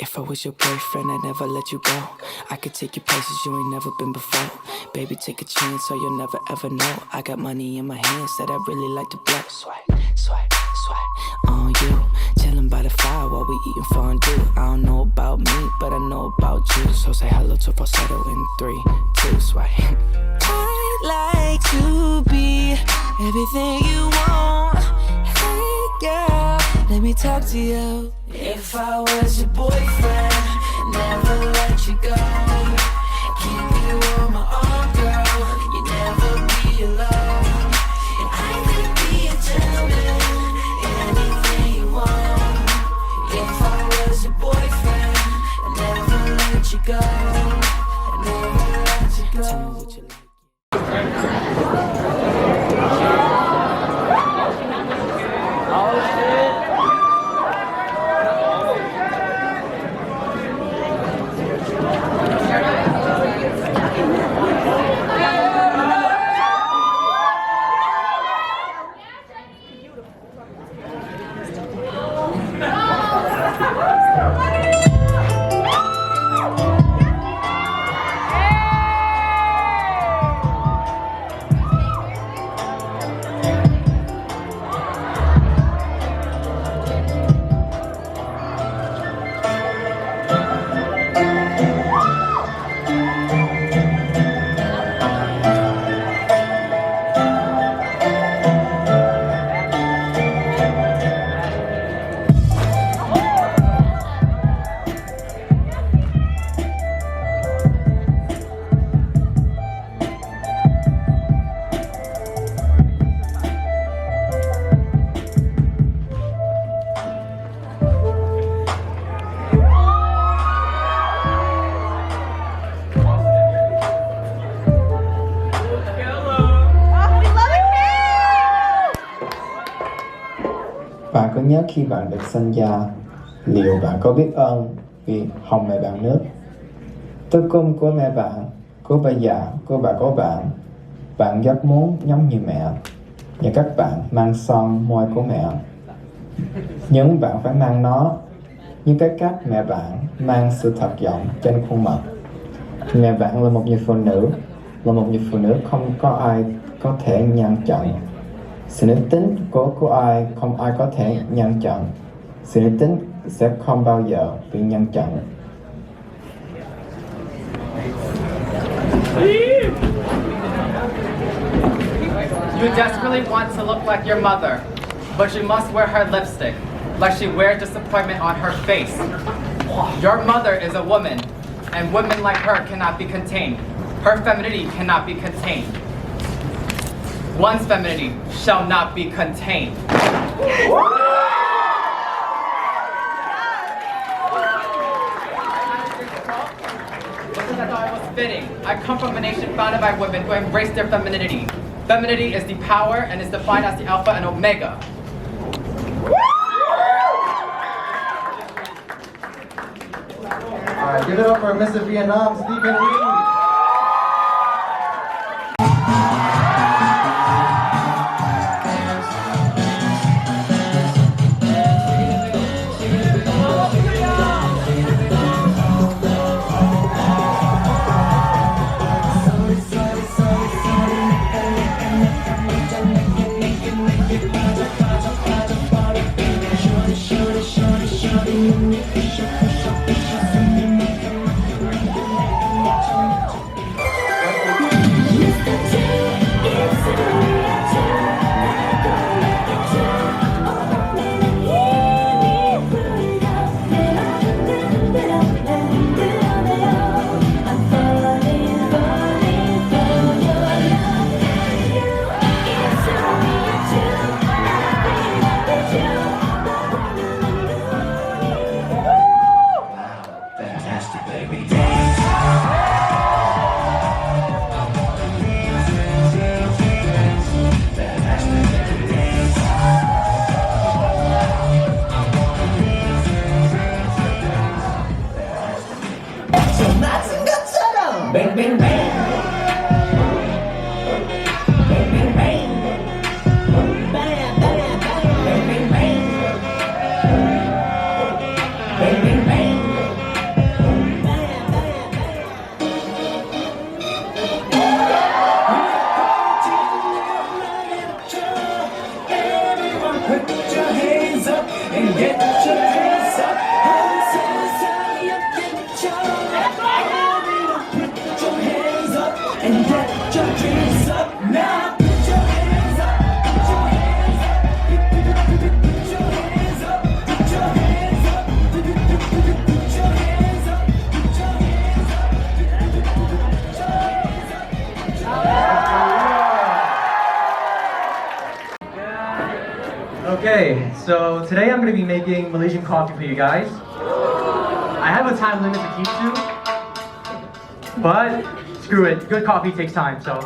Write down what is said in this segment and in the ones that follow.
If I was your boyfriend, I'd never let you go. I could take you places you ain't never been before. Baby, take a chance so you'll never ever know. I got money in my hands that I really like to blow. Swipe, swipe, swipe on you. Chillin' by the fire while we eating fondue. I don't know about me, but I know about you. So say hello to falsetto in 3, 2, swipe. I'd like to be everything you want. Hey girl, let me talk to you. If I was your boyfriend, never let you go. Keep you on my arm, girl. You never be alone. And I could be a gentleman, anything you want. If I was your boyfriend, never let you go. Never let you go. Tell me what you like. Bạn có nhớ khi bạn được sinh ra, liệu bạn có biết ơn vì hồng mẹ bạn nước? Tôi cung của mẹ bạn, của bà già, của bà của bạn. Bạn rất muốn giống như mẹ, và các bạn mang son môi của mẹ. Nhưng bạn phải mang nó như cái cách mẹ bạn mang sự thật vọng trên khuôn mặt. Mẹ bạn là một người phụ nữ không có ai có thể ngăn chặn. Sự nữ tính của ai không ai có thể ngăn chặn. Sự nữ tính sẽ không bao giờ bị ngăn chặn. You desperately want to look like your mother, but you must wear her lipstick, like she wears disappointment on her face. Your mother is a woman, and women like her cannot be contained. Her femininity cannot be contained. One's femininity shall not be contained. Because I thought it was fitting. I come from a nation founded by women who embrace their femininity. Femininity is the power and is defined as the alpha and omega. Alright, give it up for Mr. Vietnam, Stephen Lee. Put your hands up now. Put your hands up. Put your hands up. Put your hands up. Put your hands up. Put your hands up. Put your hands up. Okay, so today I'm going to be making Malaysian coffee for you guys. I have a time limit to keep to, but screw it, good coffee takes time, so.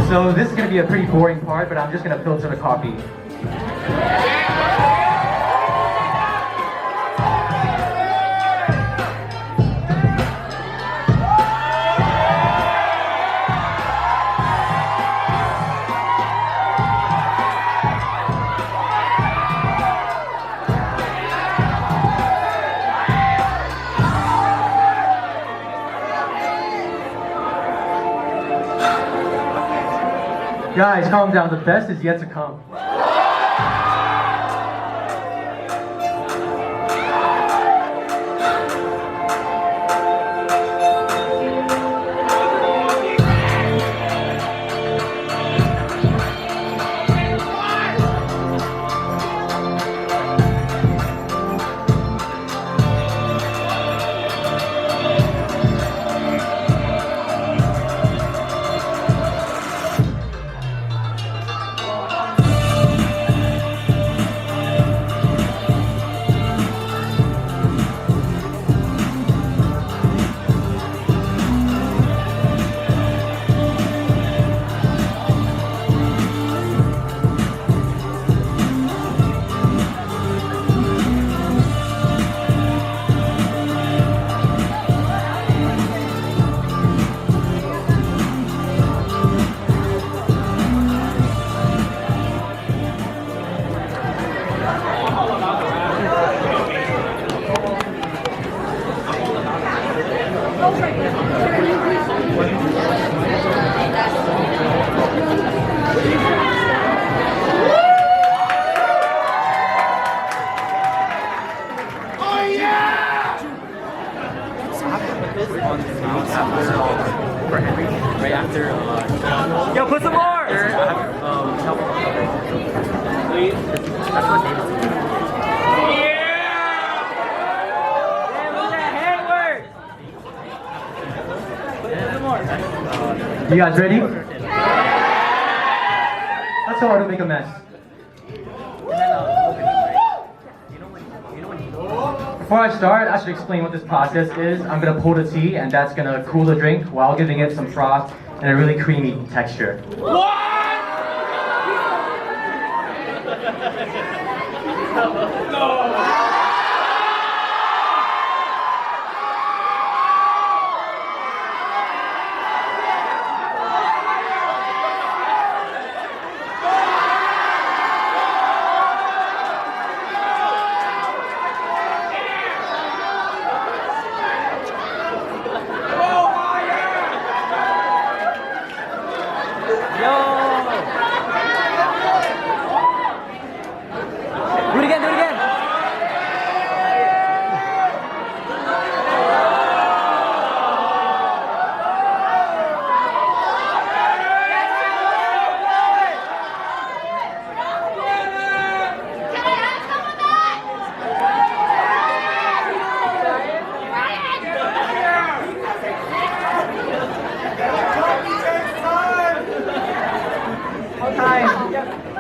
So this is going to be a pretty boring part, but I'm just going to filter the coffee. Guys, calm down. The best is yet to come. Yo, put some more! You guys ready? That's so hard to make a mess. Before I start, I should explain what this process is. I'm gonna pour the tea, and that's gonna cool the drink while giving it some froth and a really creamy texture.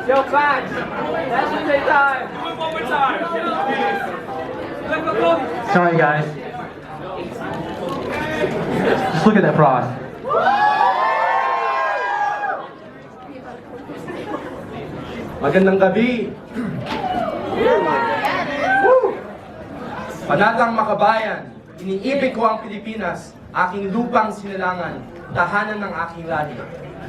Yo, fans, that should take time. Do it one more time. Sorry, guys. Just look at that prod. Magandang gabi. Panatang makabayan, iniibig ko ang Pilipinas, aking lupang sinilangan, tahanan ng aking lahi.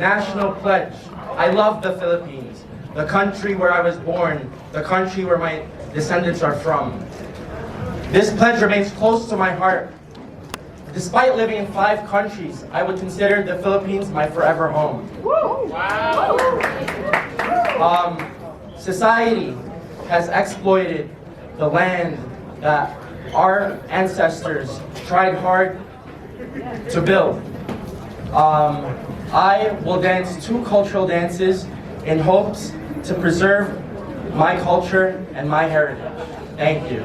National pledge, I love the Philippines, the country where I was born, the country where my descendants are from. This pledge remains close to my heart. Despite living in 5 countries, I would consider the Philippines my forever home. Society has exploited the land that our ancestors tried hard to build. I will dance 2 cultural dances in hopes to preserve my culture and my heritage. Thank you.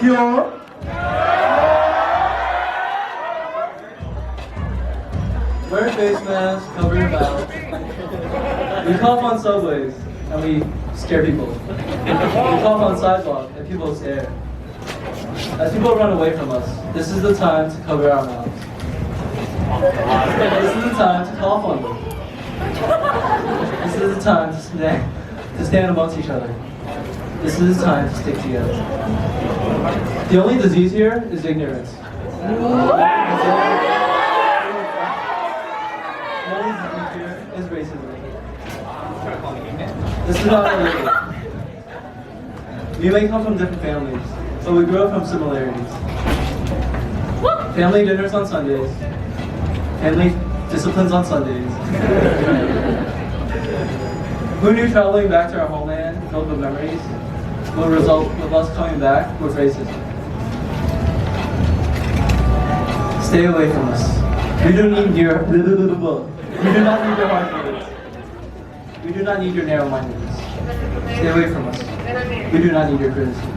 Yo. Wear face masks, cover your mouth. We cough on subways and we scare people. We cough on sidewalks and people stare. As people run away from us, this is the time to cover our mouths. This is the time to call upon them. This is the time to stand amongst each other. This is the time to stick together. The only disease here is ignorance. The only disease here is racism. This is not religion. We may come from different families, but we grow from similarities. Family dinners on Sundays. Family disciplines on Sundays. Who knew traveling back to our homeland, filled with memories, will result with us coming back with racism? Stay away from us. We don't need your we do not need your hard feelings. We do not need your narrow-mindedness. Stay away from us. We do not need your criticism.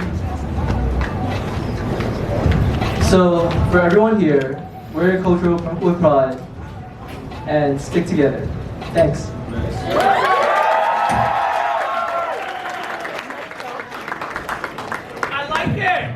So, for everyone here, wear your culture with pride and stick together. Thanks. I like it!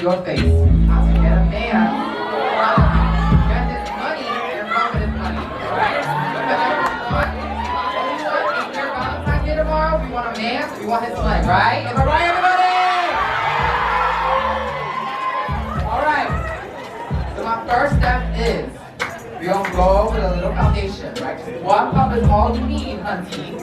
your face. How to get a man, get his money and run with his money. Right? If you're Valentine's Day tomorrow, we want a man, so we want his money, right? Am I right, everybody? Alright. So my first step is we're gonna go with a little foundation, right? Just 1 cup is all you need, hunty.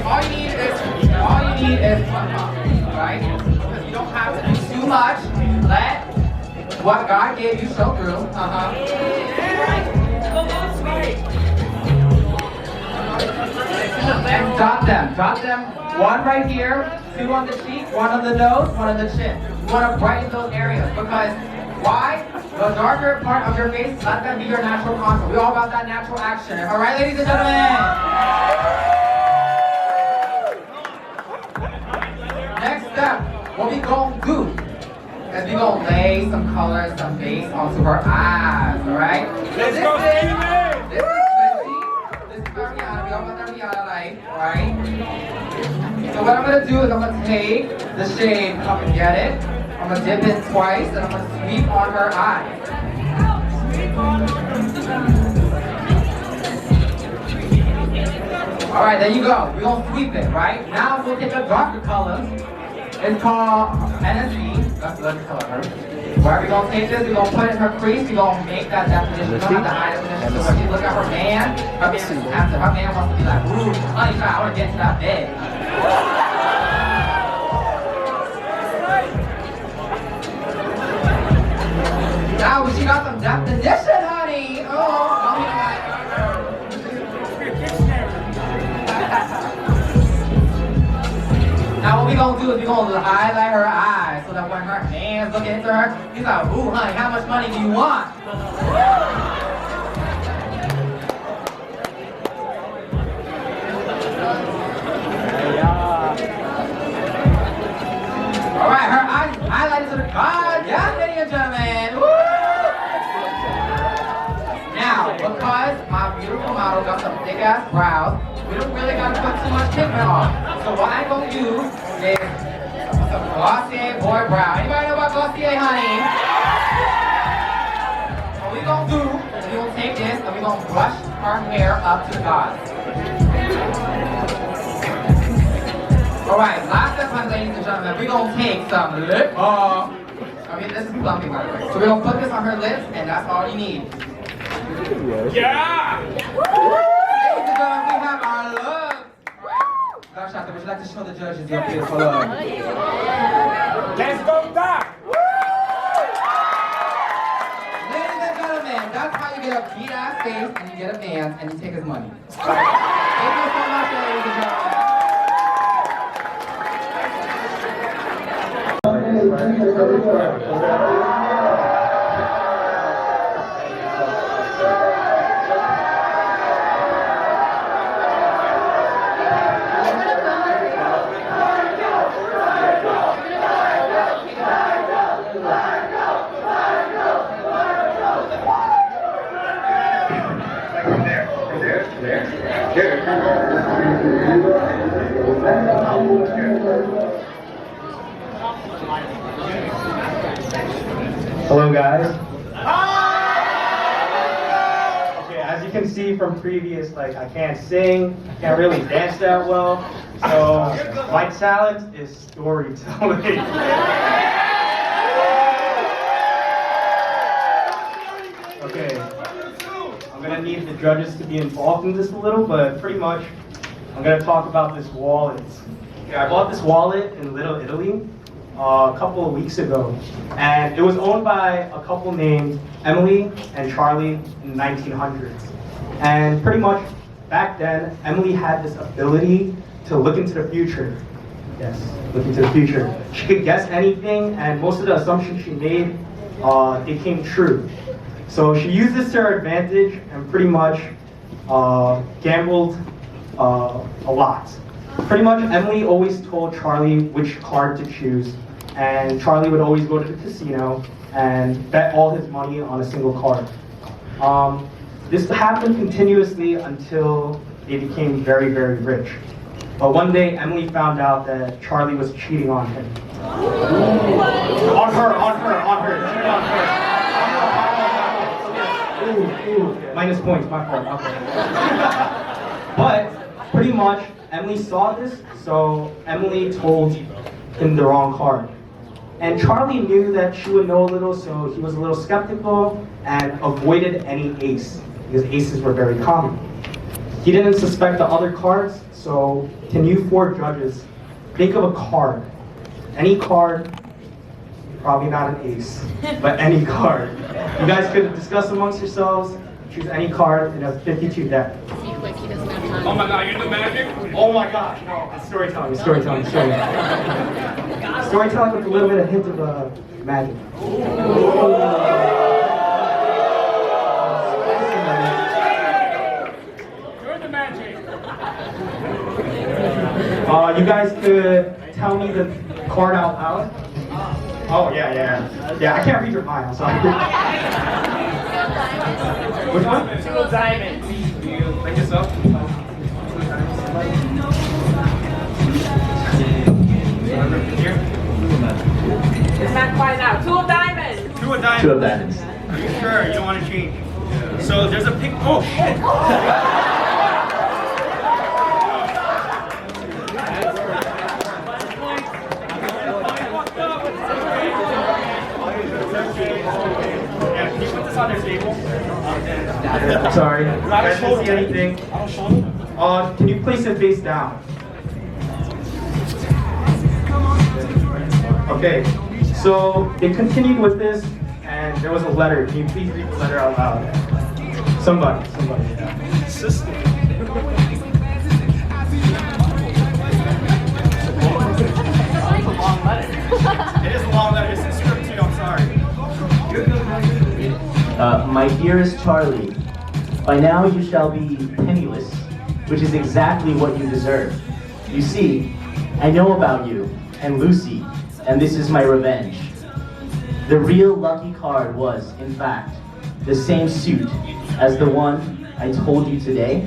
All you need is 1 cup, right? Because you don't have to do too much. Let what God gave you show through. And dot them. 1 right here, 2 on the cheek, 1 on the nose, 1 on the chin. You want to brighten those areas because why? The darker part of your face, let that be your natural contour. We're all about that natural action. Am I right, ladies and gentlemen? Next step, what we gonna do is we're gonna lay some color, some base onto her eyes, alright? Let's go, Steven! This is Rihanna, we all want that Rihanna life, alright? So what I'm gonna do is I'm gonna take the shade, come and get it. I'm gonna dip it twice, and I'm gonna sweep on her eyes. Alright, there you go. We're gonna sweep it, right? Now we'll take a darker color. It's called NSV. That's the color. Where we're gonna take this, we're gonna put it in her crease, we're gonna make that definition. We're gonna have to hide definition. So when you look at her man is passive. Her man wants to be like, ooh, honey, I wanna get to that bed. Now she got some definition, honey. Oh, now what we gonna do is we gonna highlight her eyes so that when her hands look into her, he's like, ooh, honey, how much money do you want? All right, her eyes highlighted to the God, yeah, ladies and gentlemen. Woo! Now, because my beautiful model got some thick ass brows, we don't really gotta put too much pigment on. So what I'm gonna do is some Glossier boy brow. Anybody know about Glossier, honey? What we gonna do is we gonna take this and we gonna brush our hair up to God. Alright, last step, ladies and gentlemen, we're gonna take some lip balm. I mean, this is plumping, by the way. So we're gonna put this on her lips, and that's all you need. Yeah! Ladies and gentlemen, we have our look. Dr. Shaka, would you like to show the judges your beautiful look? Let's go, Doc! Ladies and gentlemen, that's how you get a beat-ass face, and you get a man, and you take his money. Thank you so much, ladies and gentlemen. Hello guys. Okay, as you can see from previous, like I can't sing, I can't really dance that well, so my talent is storytelling. Okay, I'm gonna need the judges to be involved in this a little, but pretty much I'm gonna talk about this wallet. Okay, I bought this wallet in Little Italy a couple of weeks ago, and it was owned by a couple named Emily and Charlie in the 1900s. And pretty much back then, Emily had this ability to look into the future. Yes, look into the future. She could guess anything, and most of the assumptions she made, they came true. So she used this to her advantage and pretty much gambled a lot. Pretty much Emily always told Charlie which card to choose, and Charlie would always go to the casino and bet all his money on a single card. This happened continuously until they became very, very rich. But one day Emily found out that Charlie was cheating on him. On her. Cheating on her. Minus points, my fault. Okay. But pretty much Emily saw this, so Emily told him the wrong card. And Charlie knew that she would know a little, so he was a little skeptical and avoided any ace, because aces were very common. He didn't suspect the other cards, so can you four judges think of a card? Any card, probably not an ace, but any card. You guys could discuss amongst yourselves, choose any card, and have 52 deck. Oh my god, you do magic? Oh my gosh, no, it's storytelling. Storytelling with a little bit of hint of magic. You're the magic. You guys could tell me the card out loud. Oh, yeah. Yeah, I can't read your mind, I'm sorry. Which one? Two of diamonds. Do you like this up? Here? It's not quite out. Two of diamonds. Two of diamonds. Two of diamonds. Are you sure? You don't want to change? So there's a pic. Oh, shit! Yeah, can you put this on their table? Sorry. I didn't see anything. Can you place it face down? Okay, so it continued with this, and there was a letter. Can you please read the letter out loud? Somebody, yeah. Sister. It is a long letter. It's in script too, I'm sorry. My dearest Charlie, by now you shall be penniless, which is exactly what you deserve. You see, I know about you and Lucy, and this is my revenge. The real lucky card was, in fact, the same suit as the one I told you today,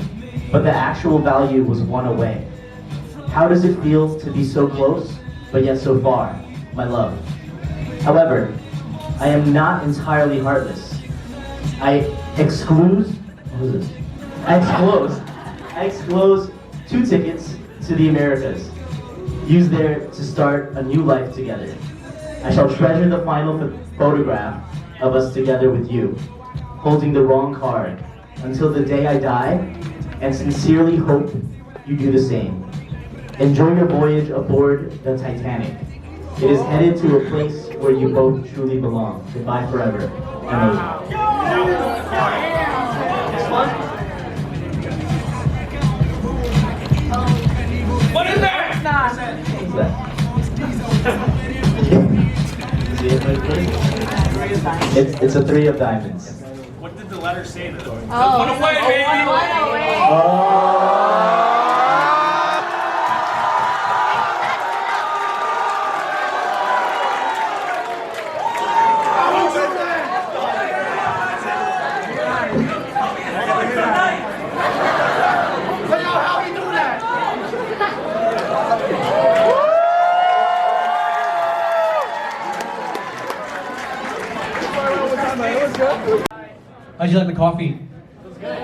but the actual value was one away. How does it feel to be so close, but yet so far, my love? However, I am not entirely heartless. I exclose 2 tickets to the Americas, used there to start a new life together. I shall treasure the final photograph of us together with you, holding the wrong card, until the day I die, and sincerely hope you do the same. Enjoy your voyage aboard the Titanic. It is headed to a place where you both truly belong. Goodbye forever. Emily. What is that? It's a 3 of diamonds. What did the letter say though? Oh, One away, baby! One away. How'd you like the coffee? It was good.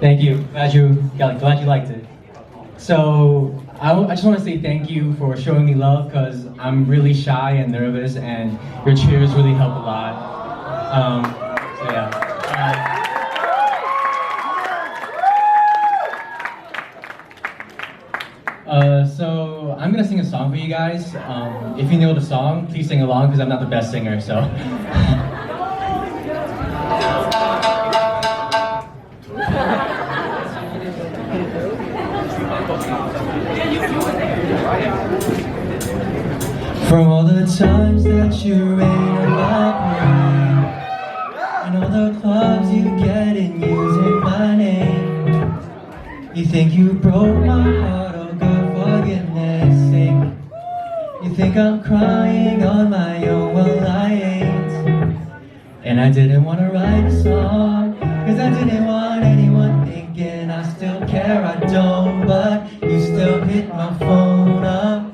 Thank you. Glad you liked it. So I just want to say thank you for showing me love, because I'm really shy and nervous, and your cheers really help a lot. So yeah. So I'm gonna sing a song for you guys. If you know the song, please sing along, because I'm not the best singer. So. From all the times that you rain about me, and all the clubs you get in using my name, you think you broke my heart, oh good forgiveness sake. You think I'm crying on my own, well I ain't. And I didn't want to write a song, cause I didn't want anyone thinking I still care, I don't. But you still hit my phone up,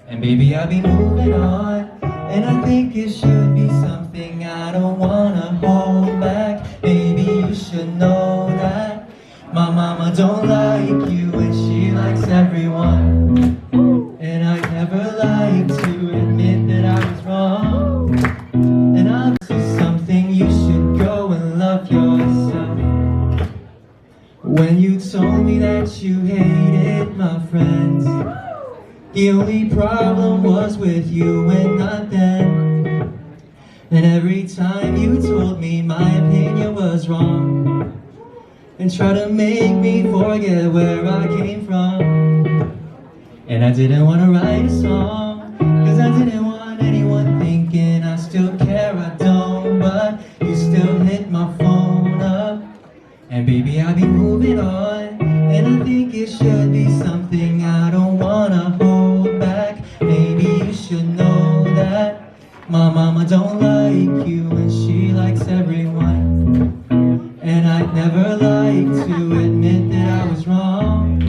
and baby, I'll be moving on. And I think it should be something I don't wanna hold back. Baby, you should know that my mama don't like you, and she likes everyone. And I never like to admit that I was wrong. And I'll do something, you should go and love yourself. When you told me that you hated my friends, the only problem was with you and not them. And every time you told me my opinion was wrong, and tried to make me forget where I came from. And I didn't want to write a song, cause I didn't want anyone thinking I still care, I don't. But you still hit my phone up, and baby, I'll be moving on. And I think it should be something I don't wanna hold back. Maybe you should know that mama don't like you and she likes everyone. And I'd never like to admit that I was wrong.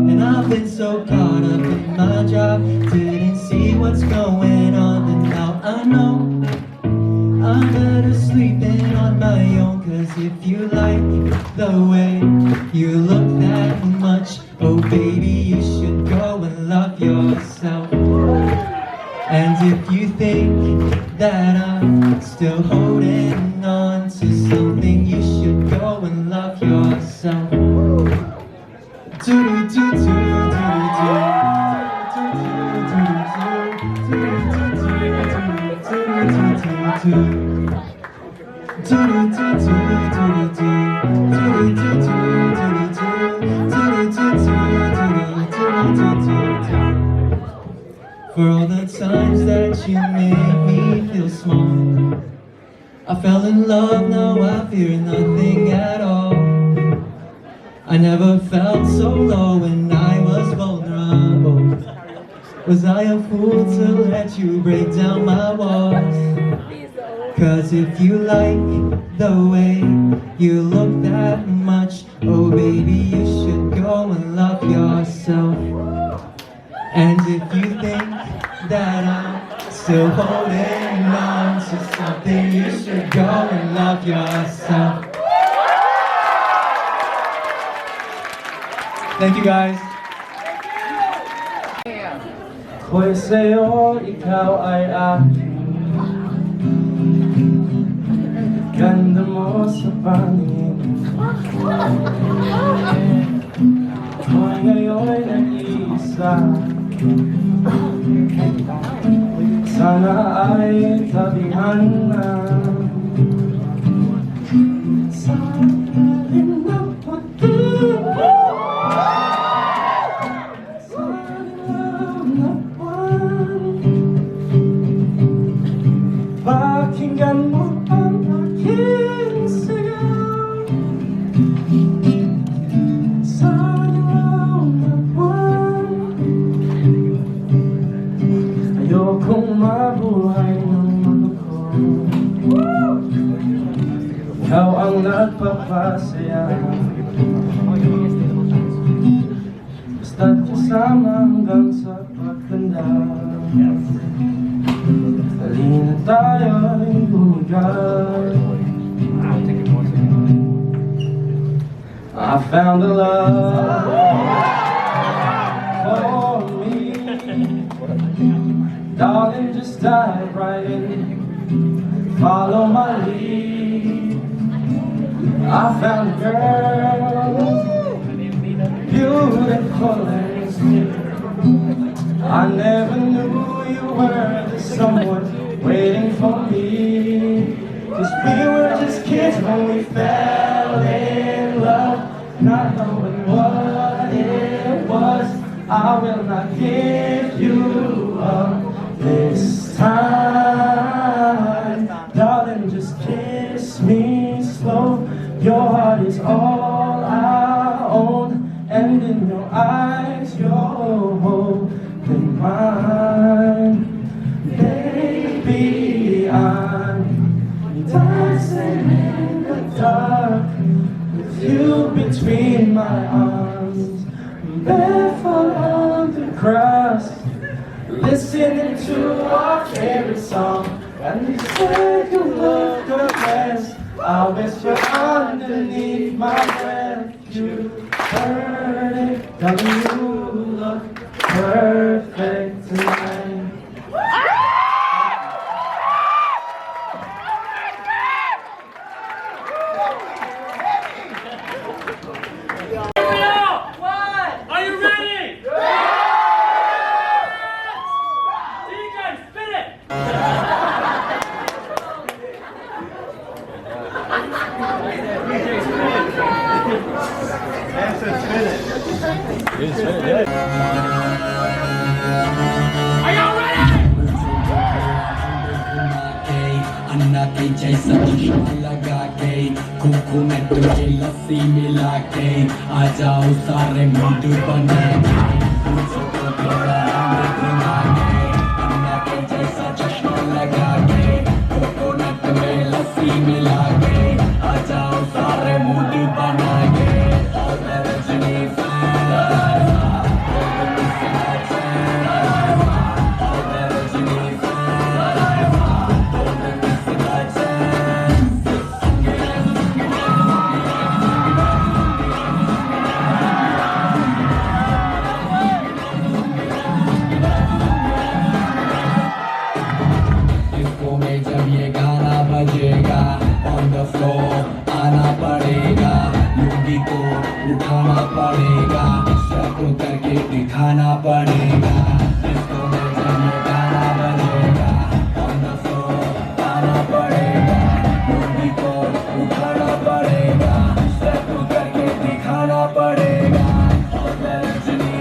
And I've been so caught up in my job, didn't see what's going on. And now I know I'm better sleeping on my own. Cause if you like the way you look that much, oh baby, you should go and love yourself. And if you think that I'm still holding on to something, you should go and love yourself. For all the times that you made me feel small, I fell in love, now I fear nothing at all. I never felt so low when I was vulnerable. Was I a fool to let you break down my walls? Cause if you like the way you look that much, oh baby, you should go and love yourself. And if you think that I'm still holding on to something, you should go and love yourself. Thank you guys. Ko'y sa'yo, ikaw ay akin. Ganda mo sa paningin. Ko'y ngayon'y nag-iisa. Sana ay tabihan na. Sa ilalim ng puti. Sa ilalim ng buwan. Pakinggan mo ang aking sigaw. Sa ilalim ng buwan. Ayokong mabuhay ng maluko. Ikaw ang nagpapasaya. Basta't kasama hanggang sa pagtanda. Halina tayo'y bumigay. I found a love for me. Darling, just dive right in. Follow my lead. I found a girl, beautiful and sweet. I never knew you were the someone waiting for me. Cause we were just kids when we fell in love, not knowing what it was. I will not give you up this time. Darling, just kiss me slow. Your heart is all I own, and in your eyes you're holding mine. Baby, I'm dancing in the dark with you between my arms, barefoot on the grass, listening to our favorite song. And you say you look the best. I whisper underneath my breath, you heard it. Darling, you look perfect tonight. Are you ready? DJ, spin it! Are y'all ready? अन्ना के जैसा चश्मा लगा के कुकू में तुझे लस्सी मिला के आ जाओ सारे मुंड बना के मुझको थोड़ा रंग दिला के अन्ना के जैसा चश्मा लगा पड़ेगा on the floor आना पड़ेगा लुंगी को उठाना पड़ेगा स्टेप करके दिखाना पड़ेगा इसको में गाना बजेगा on the floor आना पड़ेगा लुंगी को उठाना पड़ेगा स्टेप करके दिखाना पड़ेगा और रजनी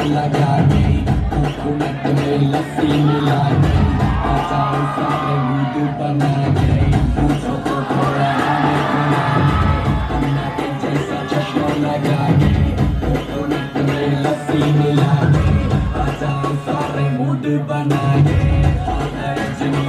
लगा के हुकूमत में लस्सी मिला के आजाओ सारे मूड बना के पूछो तो थोड़ा हमें घुमा के अन्ना के जैसा चश्मा लगा के हुकूमत में लस्सी मिला के आजाओ सारे मूड बना के Rajni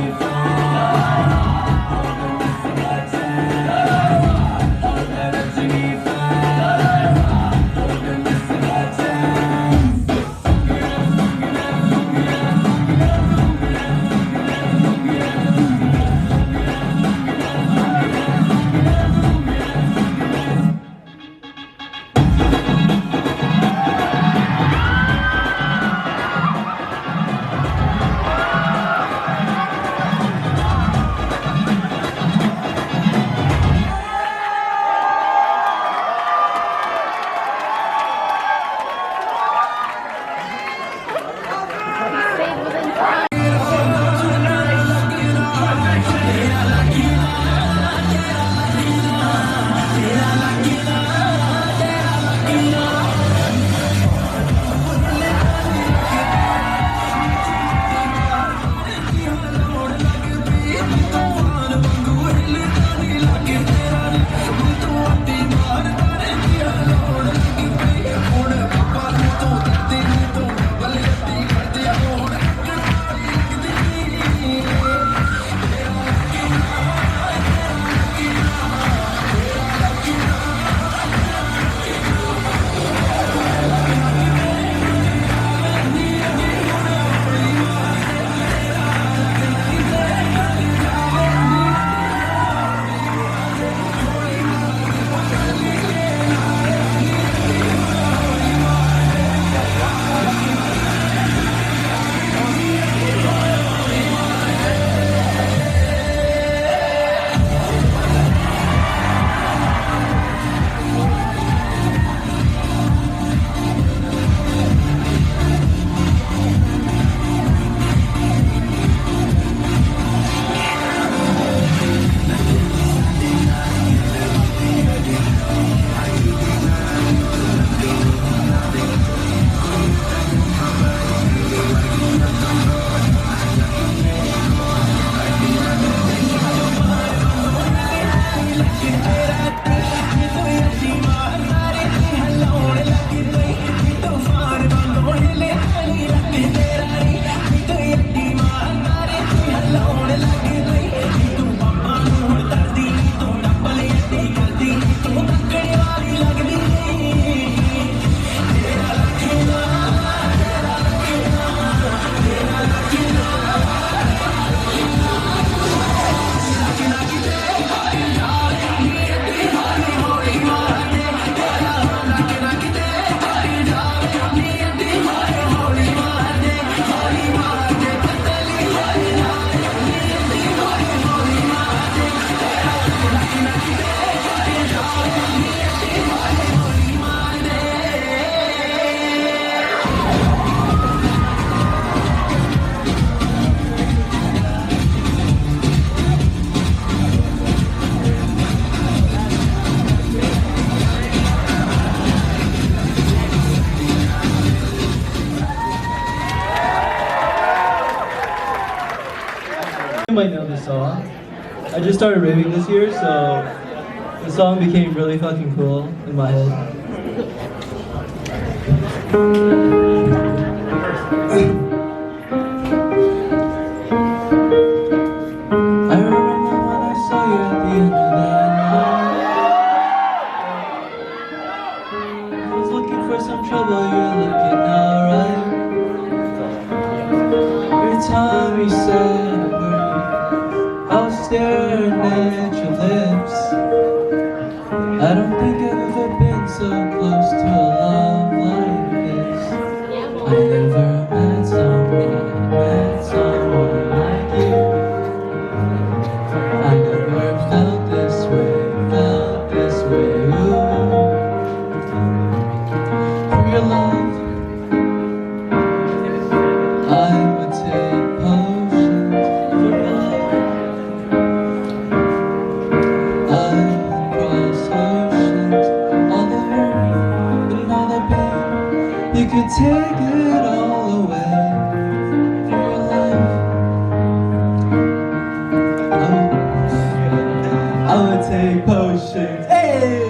might know this song. I just started raving this year, so the song became really fucking cool in my head. I remember when I saw you at the end of that night. for some trouble, you're looking alright. Every time you say a word, I'll stare at your lips. I don't think I've ever been so close to a love like this. I never met someone like you. I never felt this way. Ooh. For your love, I would take potions. For your love, I would cross oceans. All the hurt and all the pain, you could take it all away. For your love, I would take potions. Hey!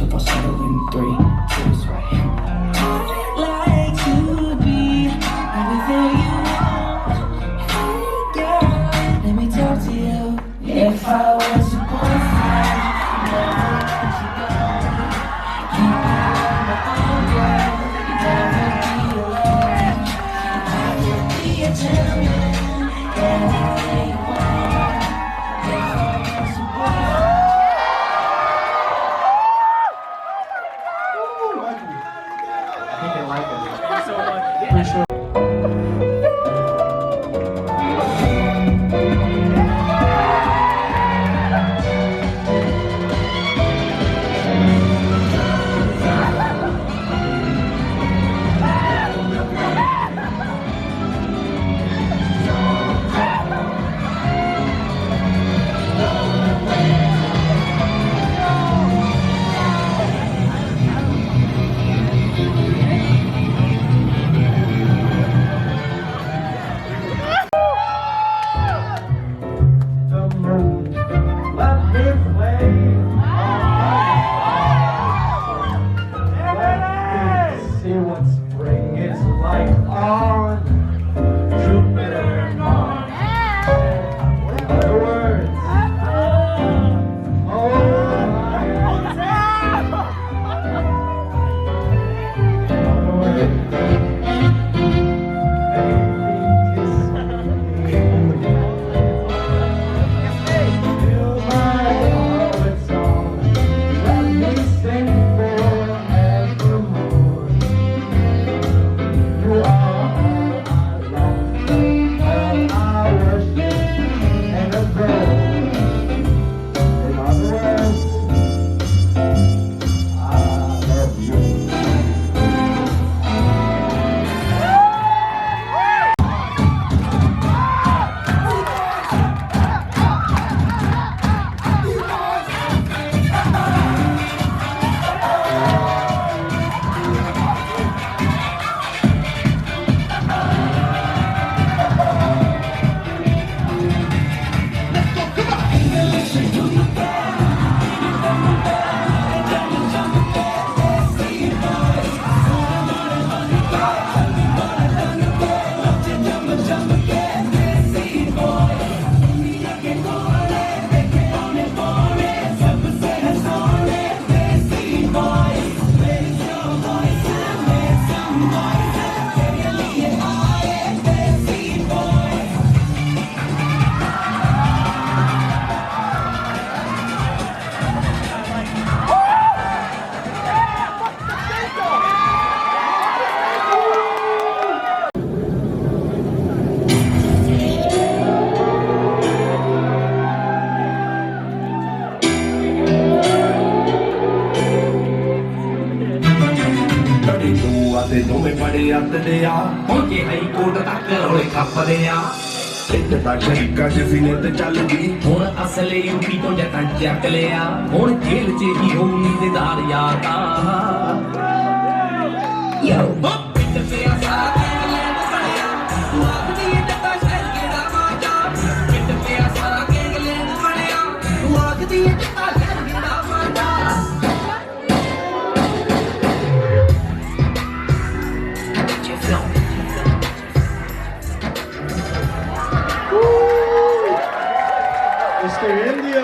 so falsetto in 3, 2, sweat. I'd like to be everything you want. Hey girl, let me talk to you. If I was your boyfriend, never let you go. Keep you on my own world, never be alone. I will be a gentleman, anything you want. If I was your boyfriend. I think they like it. So much. Pretty sure. ਸ਼ਰੀਕਾ ਜਸੀਨੇ ਤੇ ਚੱਲਦੀ ਹੁਣ ਅਸਲੇ UP ਤੋਂ ਜੱਟਾਂ ਚੱਕ ਲਿਆ ਹੁਣ ਜੇਲ੍ਹ 'ਚ ਹੀ ਹੋਣੀ ਦਿਦਾਰ ਯਾਦਾ ਯੋ ਪਿੰਡ ਤੇ ਆਸਾ ਲੈਣ ਸੜਿਆ ਤੂੰ ਆਖਦੀ ਜੱਟਾਂ ਸ਼ਹਿਰ ਕਿਹੜਾ ਮਾਜਾ ਪਿੰਡ ਤੇ ਆਸਾ ਲੈਣ ਸੜਿਆ ਤੂੰ ਆਖਦੀ ਜੱਟਾਂ ਸ਼ਹਿਰ ਕਿਹੜਾ ਮਾਜਾ Mr. India.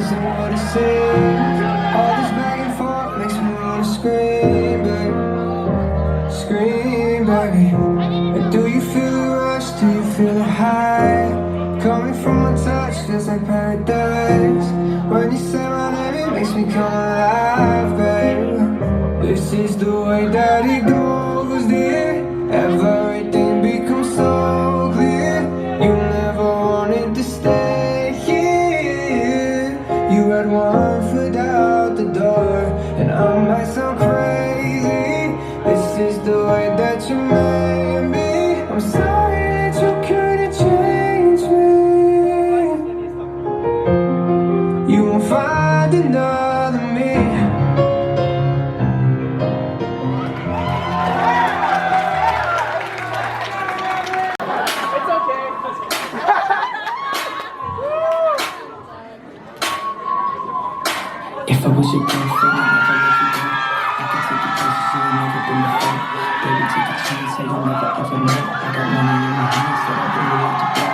isn't what it seems. All this back and forth makes me wanna scream, baby. Scream, baby. And do you feel the rush? Do you feel the high? Coming from a touch feels like paradise. When you say my name, it makes me come alive, baby. This is the way that it goes, dear. Everything becomes so clear. You never wanted to stay here. You had one foot out the door, and I might sound crazy. This is the way that you made me. I'm sorry that you couldn't change me. You won't find another me. If I was your girlfriend, I'd never let you go. I could take you places you ain't never been before. Baby, take a chance, so you'll never ever know. I got money in my hands that I really like to blow.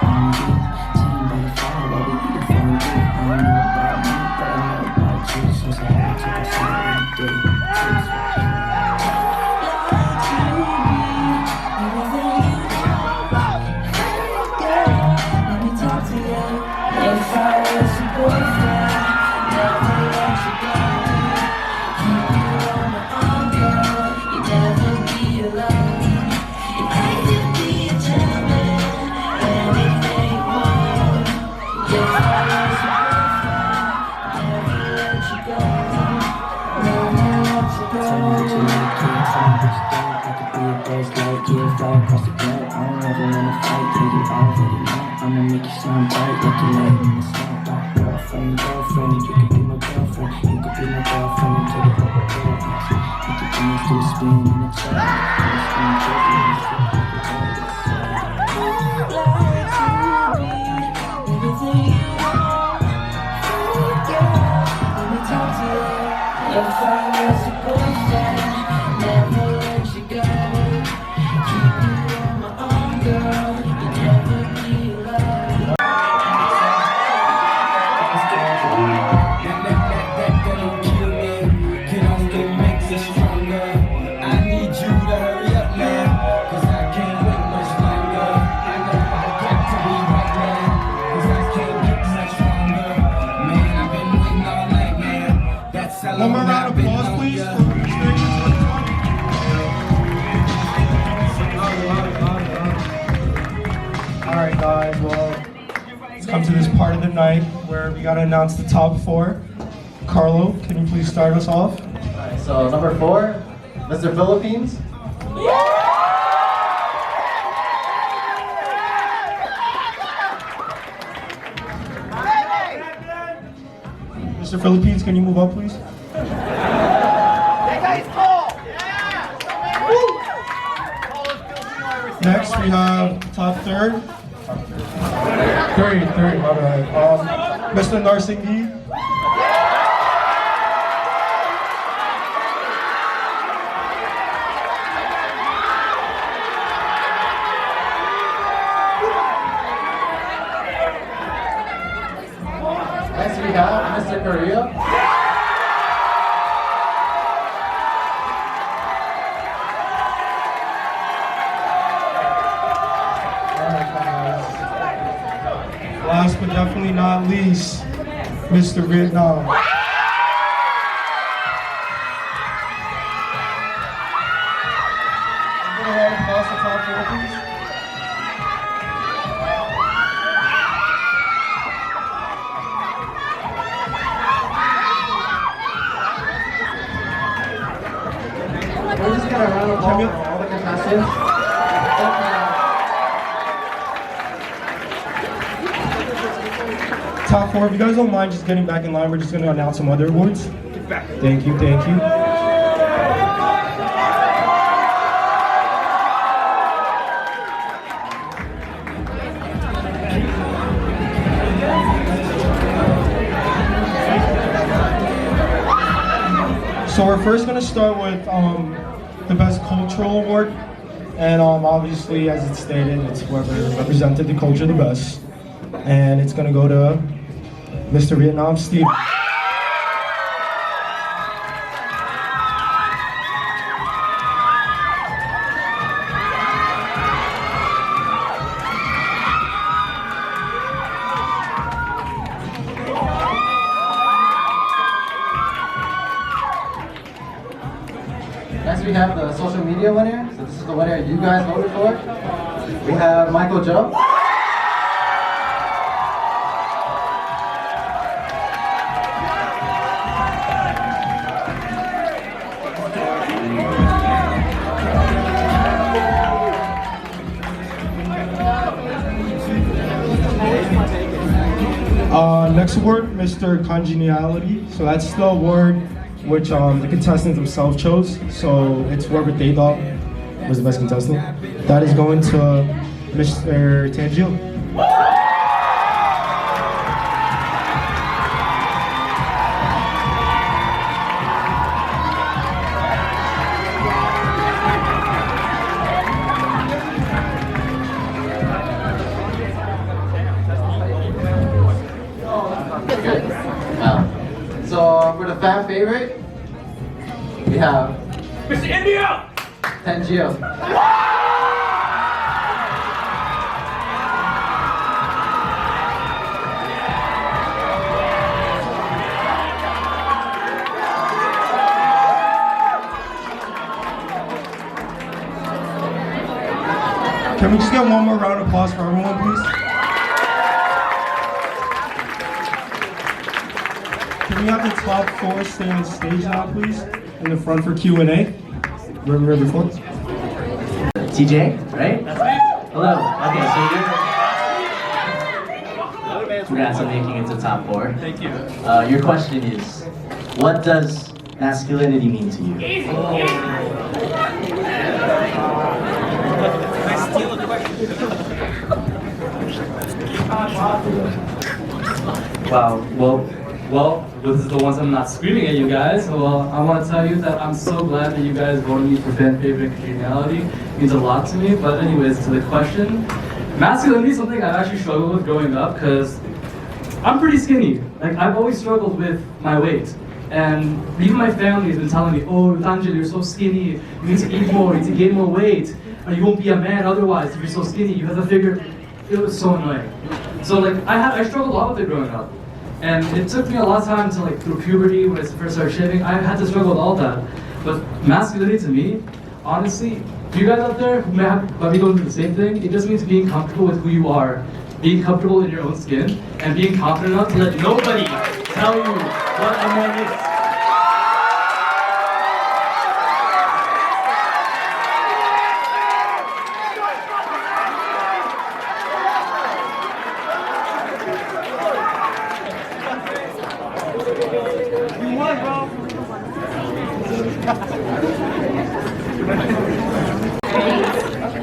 I'm good, sitting by the fire while we eat fondue. I don't know about me, but I know about you. So say I took a shot and you did it. Let me talk to you. If I was your boyfriend, never let you go. Keep you on my arm, girl. You'd never be alone. If I could be a gentleman, anything more. If I was your boyfriend, never let you go. Never let you go. Tell me what you like, can't tell me what you don't. I could be a buzz light, yeah, fly across the globe. I don't ever wanna fight, yeah, you already know. I'ma make you sound bright like you light in the sun. Girlfriend, you could be my girlfriend. You could be my girlfriend until the purple girl. You could dance to a spin in the chair. Everything you want. Let me talk to you. If I was your boyfriend, never let you go. Keep you on my arm, girl. You'd never be alone. One more round of applause, please. Alright guys, well, let's come to this part of the night where we gotta announce the top 4. Carlo, can you please start us off? Alright, so number 4, Mr. Philippines. Mr. Philippines, can you move up, please? Next, we have top 3rd. Third, my bad. Mr. Narsingdi. Next we have Mr. Korea. Last but definitely not least, Mr. Vietnam. Give a round of applause to top 4, please. We're just gonna round of applause for all the contestants. Top 4, if you guys don't mind just getting back in line, we're just going to announce some other awards. Thank you, thank you. So we're first going to start with the Best Cultural Award. And obviously, as it's stated, it's whoever represented the culture the best. and it's gonna go to Mr. Vietnam, Steve. Next we have the social media winner. So this is the winner you guys voted for. We have Michael Joe. Next award, Mr. Congeniality. So that's the award which the contestants themselves chose. So it's whoever they thought was the best contestant. That is going to Mr. Tanjeel. So for the fan favorite, we have Mr. India! Tanjeel. Can we just get one more round of applause for everyone, please? Can we have the top four stay on stage now, please? In the front for Q&A. Where we were before. TJ, right? Hello. Okay, so congrats on making it to top four. Thank you. Your question is, what does masculinity mean to you? Wow. Well, this is the ones I'm not screaming at you guys. Well, I want to tell you that I'm so glad that you guys voted me for fan favorite congeniality. It means a lot to me. But anyways, to the question, masculinity is something I've actually struggled with growing up because I'm pretty skinny. Like I've always struggled with my weight. And even my family has been telling me, oh, Tanjeel, you're so skinny. You need to eat more. You need to gain more weight. Or you won't be a man otherwise if you're so skinny. You have to figure. It was so annoying. So like I struggled a lot with it growing up. And it took me a lot of time to like through puberty when I first started shaving. I had to struggle with all that. But masculinity to me, honestly, you guys out there who might be going through the same thing, it just means being comfortable with who you are, being comfortable in your own skin, and being confident enough to let nobody tell you what a man is.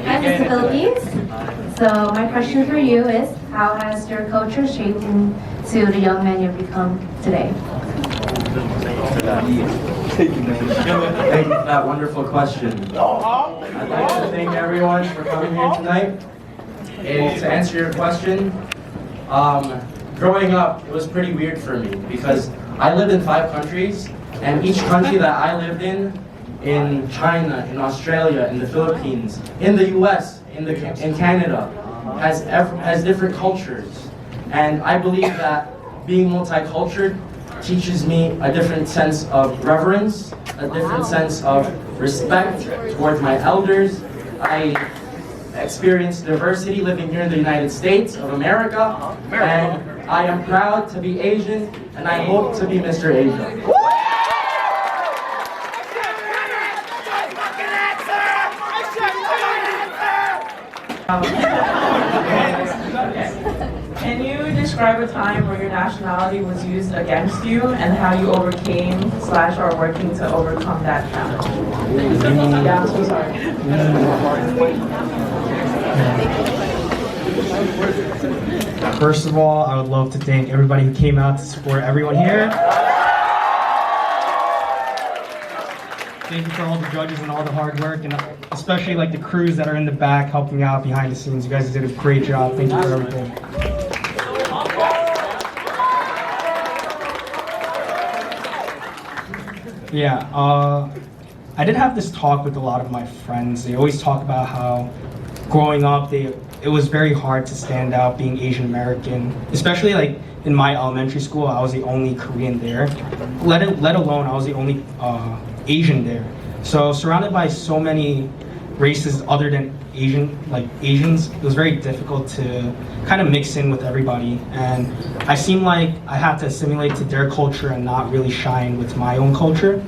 Hi, Mr. Philippines. So my question for you is, how has your culture shaped into the young man you've become today? Thank you for that wonderful question. I'd like to thank everyone for coming here tonight. And to answer your question, growing up, it was pretty weird for me because I lived in 5 countries, and each country that I lived in China, in Australia, in the Philippines, in the US, in Canada, has different cultures. And I believe that being multicultural teaches me a different sense of reverence, a different sense of respect towards my elders. I experienced diversity living here in the United States of America, and I am proud to be Asian, and I hope to be Mr. Asia. Can you describe a time where your nationality was used against you and how you overcame / are working to overcome that challenge? Yeah, I'm so sorry. First of all, I would love to thank everybody who came out to support everyone here. Thank you for all the judges and all the hard work, and especially like the crews that are in the back helping out behind the scenes. You guys did a great job. Thank you for everything. Yeah, I did have this talk with a lot of my friends. They always talk about how growing up, it was very hard to stand out being Asian American, especially like in my elementary school. I was the only Korean there, let alone I was the only Asian there. So surrounded by so many races other than Asians, it was very difficult to kind of mix in with everybody. And I seemed like I had to assimilate to their culture and not really shine with my own culture.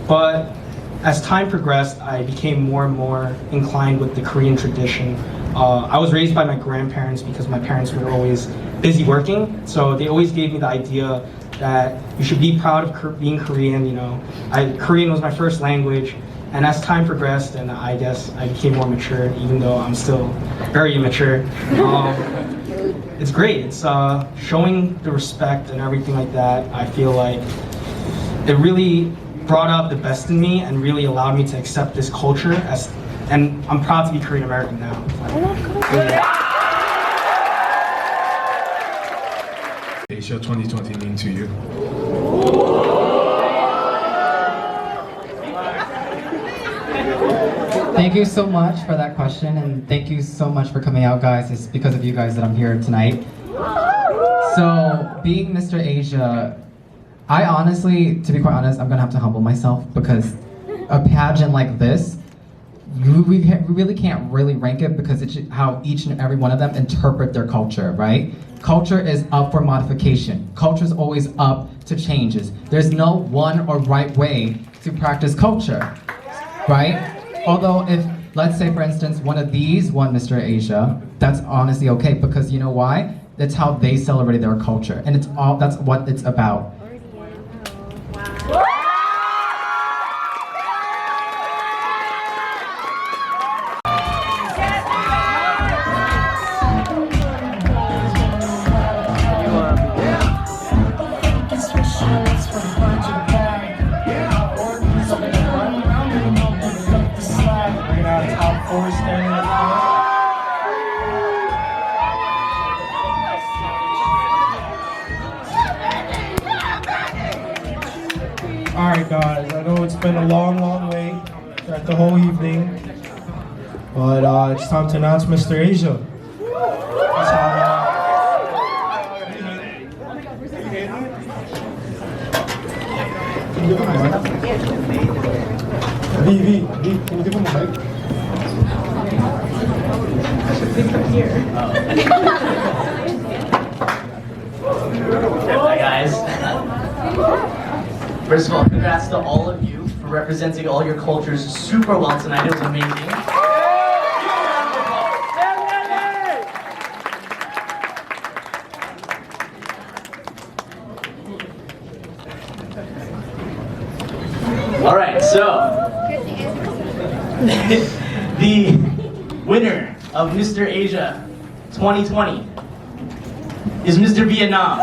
But as time progressed, I became more and more inclined with the Korean tradition. I was raised by my grandparents because my parents were always busy working, so they always gave me the idea that you should be proud of being Korean. You know, Korean was my first language, and as time progressed, and I guess I became more mature, even though I'm still very immature. It's great. It's showing the respect and everything like that. I feel like it really brought out the best in me and really allowed me to accept this culture and I'm proud to be Korean American now. Asia 2020 mean to you? Thank you so much for that question, and thank you so much for coming out, guys. It's because of you guys that I'm here tonight. So, being Mr. Asia, I honestly, to be quite honest, I'm gonna have to humble myself because a pageant like this, we really can't really rank it because it's how each and every one of them interpret their culture, right? Culture is up for modification. Culture is always up to changes. There's no one or right way to practice culture, right? Although if, let's say for instance, one of these won Mr. Asia, that's honestly okay because you know why? That's how they celebrated their culture, and that's what it's about. Alright guys, I know it's been a long wait throughout the whole evening, but it's time to announce Mr. Asia. V, can you give him a mic? I should pick up here. Hi guys. First of all, congrats to all of you for representing all your cultures super well tonight. It was amazing. All right, so the winner of Mr. Asia 2020 is Mr. Vietnam.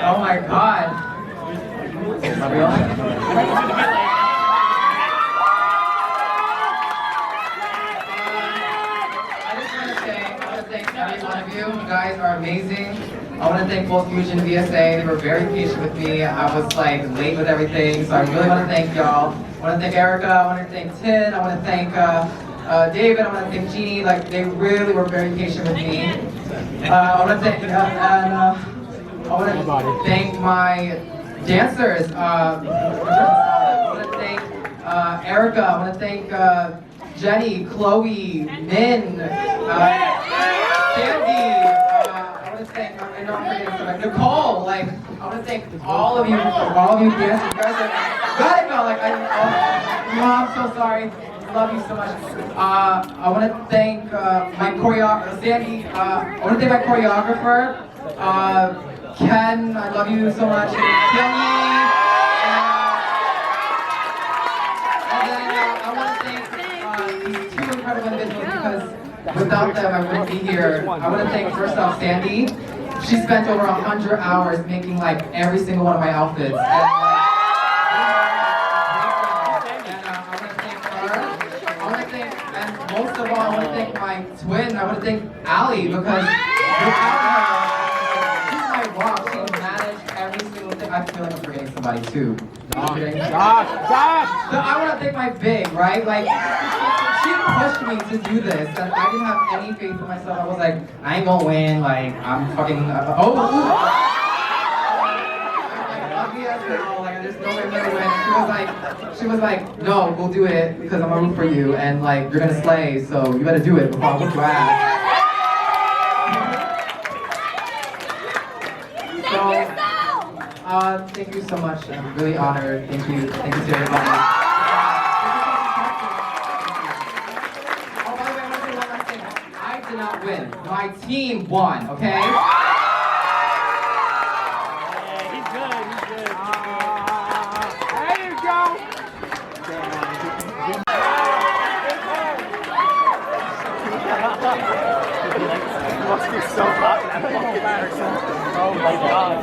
Oh my god. Are we on? I just want to say, I want to thank every one of you. You guys are amazing. I want to thank both Fusion and VSA. They were very patient with me. I was like late with everything, so I really want to thank y'all. I want to thank Erica. I want to thank Tian. I want to thank David. I want to thank Jeannie. Like they really were very patient with me. I want to thank I want to thank my dancers. I want to thank Erica. I want to thank Jenny, Chloe, Min, Sandy. I want to thank Nicole. Like I want to thank all of you dancers. You guys are got it, like I'm so sorry. Love you so much. I want to thank my choreographer, Sandy. I want to thank my choreographer, Ken. I love you so much. Kenny. And then I want to thank these two incredible individuals because without them I wouldn't be here. I want to thank first off Sandy. She spent over 100 hours making like every single one of my outfits. And, most of all, I want to thank my twin. I want to thank Allie because without her, she's my rock. She managed every single thing. I feel like I'm forgetting somebody too. Josh! So I want to thank my big, right? Like, she pushed me to do this, and I didn't have any faith in myself. I was like, I ain't gonna win. Like, I'm fucking. There's no way I'm gonna win. She was like, no, we'll do it because I'm gonna root for you and like you're gonna slay, so you better do it before I whoop your ass. So, thank you so much. I'm really honored. Thank you to everybody. Oh, by the way, I want to say one last thing. I did not win. My team won. Okay. Must be so hot. Oh my god.